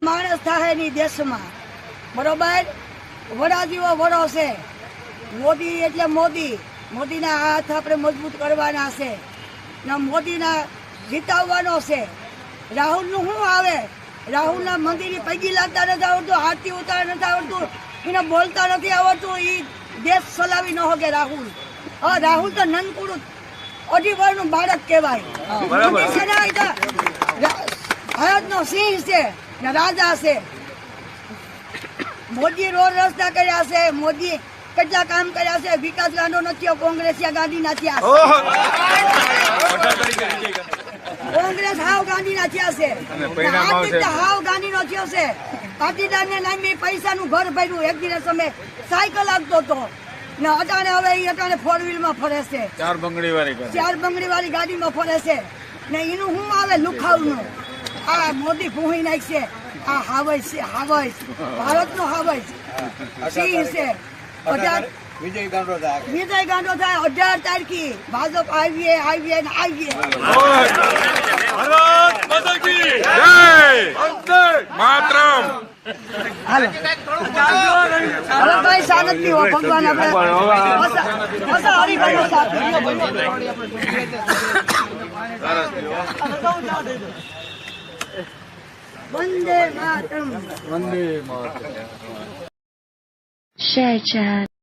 માણસ થાય ની દેશમાં બરોબર વડા જેવો વડો છે મોદી એટલે મોદીના હાથ આપણે મજબૂત કરવાના છે ને મોદીના જીતાવવાનો છે રાહુલ નું શું આવે રાહુલના મંદિરની પૈકી લાગતા નથી આવડતું હાથથી ઉતાર નથી આવડતું એને બોલતા નથી આવડતું એ દેશ ચલાવી ન શકે રાહુલ રાહુલ તો નનકુડું 2.5 વર્ષનું બાળક કહેવાય ભારતનો સિંહ છે ને રાજા છે મોદી રોડ રસ્તા કર્યા છે મોદી કેટલા કામ કર્યા છે વિકાસ ગાંધો નથી કોંગ્રેસિયા ગાંધી નથી કોંગ્રેસ હાવ ગાંધી ના થયા છે હાવ ગાંધી નો થયો છે પાટીદાર ને નામે પૈસાનું ઘર ભર્યું એક દિવસ અમે સાયકલ આપતો હતો ને અટાણે હવે એ અટાણે 4 વ્હીલ માં ફરે છે 4 બંગડી વાળી ગાડીમાં ફરે છે ને એનું શું આવે લુખાવનું આ મોદી ભૂહી નાખશે આ હાવજ છે હાવજ ભારત નો હાવજ સિંહ છે વિજય ગાંડો થાય 18 તારીખે ભાજપ આવીએ ને આવીએ કઈ સાન નથી હો ભગવાન વંદે માતરમ Share chat.